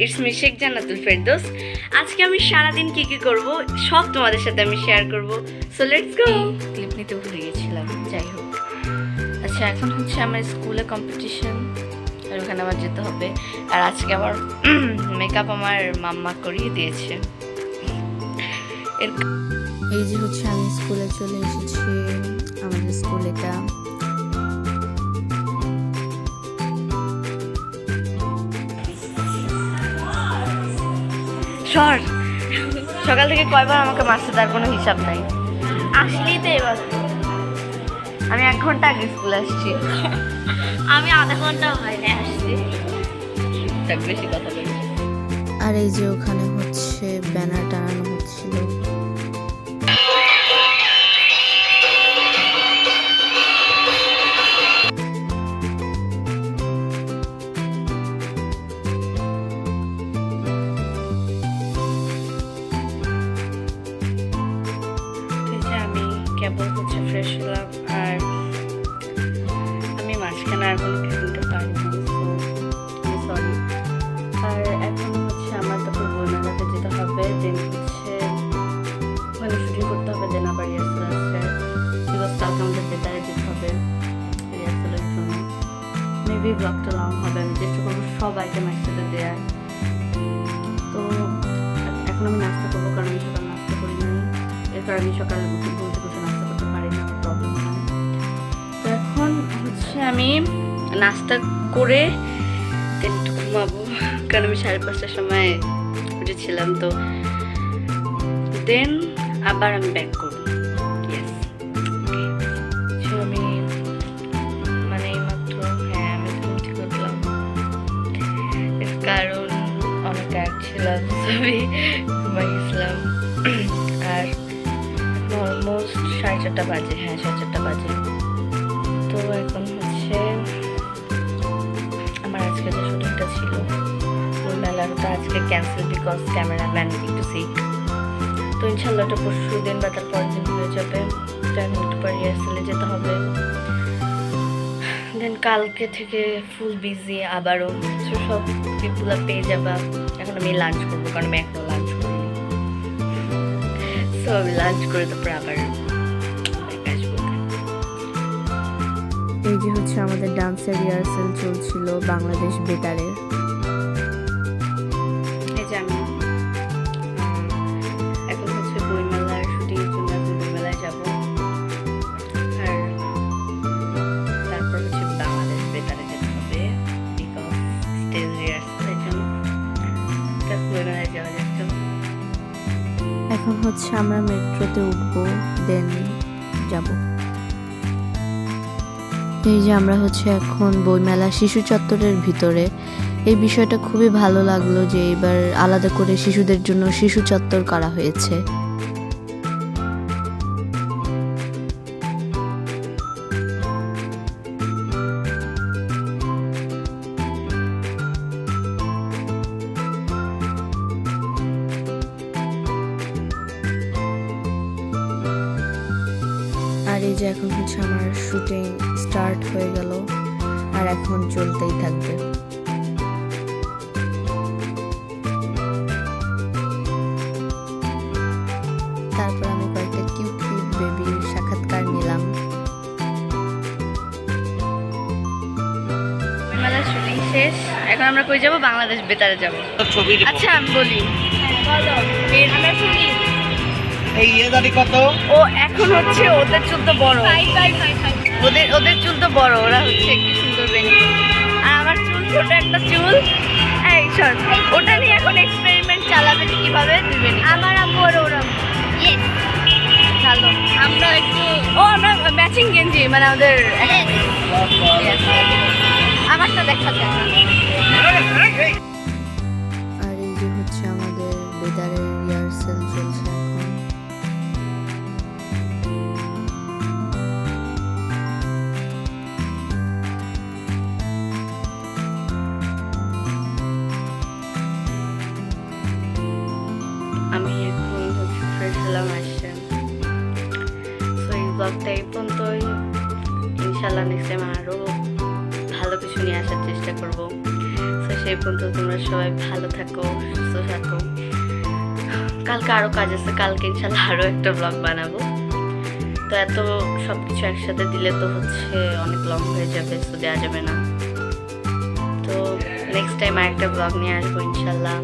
It's me Sheikh Jannatul Ferdous. আজকে আমি সারাদিন কি কি করব সব তোমাদের সাথে আমি শেয়ার করব। So let's go. ক্লিপ নিতে ভুলে গেছিলাম, যাই হোক। আচ্ছা, এখন হচ্ছে আমার স্কুলে কম্পিটিশন, আর ওখানে আমার যেতে হবে। আর আজকে আমার মেকআপ আমার মাম্মা করিয়ে দিয়েছে। এই যে হচ্ছে আমি স্কুলে চলে এসেছি। আমাদের স্কুল এটা। সকাল থেকে কয়বার আমাকে মারছে তার কোনো হিসাব নাই। আসলেই তো এবার আমি 1 ঘন্টা আগে স্কুলে আসছি। আমি আধা ঘন্টা হয়নি আসছি। বেশি কথা বলছি। আর এই যে ওখানে হচ্ছে ব্যানার টানানো হচ্ছিল। কেবল হচ্ছে ফ্রেশ হলাম, আর আমি মাঝখানে আর কোনো কিছু নিতে পারিনি, সরি। আর এখন হচ্ছে আমার তারপর বইমেলাতে যেতে হবে, দেন হচ্ছে ওখানে শুটিং করতে হবে, দেন আবার রিহার্সাল আছে। বিকজ কালকে আমাদের বেতারে যেতে হবে রিহার্সালের জন্য। মেবি ব্লগটা লং হবে, আমি চেষ্টা করবো সব আইটেম একসাথে দেওয়ার। তো এখন আমি নাস্তা করবো, কারণ আমি সকাল নাস্তা করি নাই, এর কারণে সকাল প্রবলেম হয়। তো এখন হচ্ছে আমি নাস্তা করে দেন একটু ঘুমাবো, কারণ আমি 5:30টার সময় উঠেছিলাম। তো দেন আবার আমি ব্যাক করবো। আমি মানে এইমাত্র আমি ঘুমটি করলাম, কারণ অনেক টায়ার্ড ছিলাম, আমি ঘুমাই গেছিলাম। আর অলমোস্ট 4:30 বাজে, 4:30 বাজে। তো এখন হচ্ছে আমার আজকে যে শুটিংটা ছিল ওই মেলাটা আজকে ক্যান্সেল, বিকজ ক্যামেরাম্যান একটু সিক। তো ইনশাল্লাহ ওটা পরশু দিন বা তার পরের দিন হয়ে যাবে। তো এখন একটু পর রিহার্সালে যেতে হবে। দেন কালকে থেকে ফুল বিজি আবারও, সব ক্লিপগুলো পেয়ে যাবা। এখন আমি লাঞ্চ করবো, কারণ আমি এখনো লাঞ্চ করিনি। তো আমি লাঞ্চ করে তারপর আবার আসবো। এই যে হচ্ছে আমাদের ডান্সের রিহার্সাল চলছিল বাংলাদেশ বেতারের। এই যে আমি এখন হচ্ছে বইমেলার শুটিংয়ের জন্য বইমেলায় যাব, আর তারপর হচ্ছে বাংলাদেশ বেতারে যেতে হবে, বিকজ স্টেজ রিহার্সালের জন্য। তারপর বইমেলায় যাওয়া যাচ্ছে। এখন হচ্ছে আমরা মেট্রোতে উঠবো, দেন যাব। এই যে আমরা হচ্ছে এখন বইমেলা শিশু চত্বরের ভিতরে। এই বিষয়টা খুবই ভালো লাগলো যে এবার আলাদা করে শিশুদের জন্য শিশু চত্বর করা হয়েছে। আর এই যে এখন হচ্ছে আমার শুটিং স্টার্ট হয়ে গেল, আর এখন চলতেই থাকবে। তারপর আমি কয়েকটা কিউট কিউট বেবির সাক্ষাৎকার নিলাম। বইমেলার শুটিং শেষ, এখন আমরা কই যাব? বাংলাদেশ বেতারে যাব। আচ্ছা আমি বলি, আমরা শুনি কত? ও এখন হচ্ছে ওদের চুল তো বড়, ওদের চুল তো বড়, ওরা হচ্ছে একটু সুন্দর বেনি, আর আমার চুল ছোট একটা চুল। এই শোন, ওটা নিয়ে এখন এক্সপেরিমেন্ট চালাবে কিভাবে দিবেন। আমার আম্মু আর ওরম ভালো, আমরা একটু আমরা ম্যাচিং গেঞ্জি, মানে আমাদের আমারটা দেখা যায়। আর এই যে হচ্ছে আমাদের বেতারের রিহার্সাল চলছে এখন। আমি এখন হচ্ছে ফ্রেশ হলাম, আসছে। সো এই ব্লগটা এই পর্যন্তই। ইনশাল্লাহ নেক্সট টাইম আরও ভালো কিছু নিয়ে আসার চেষ্টা করবো। সো সেই সেই পর্যন্ত তোমরা সবাই ভালো থাকো, সুস্থ থাকো। কালকে আরও কাজ আছে, কালকে ইনশাল্লাহ আরও একটা ব্লগ বানাবো। তো এত সব কিছু একসাথে দিলে তো হচ্ছে অনেক লং হয়ে যাবে, তো দেওয়া যাবে না। তো নেক্সট টাইম আরেকটা ব্লগ নিয়ে আসবো ইনশাল্লাহ।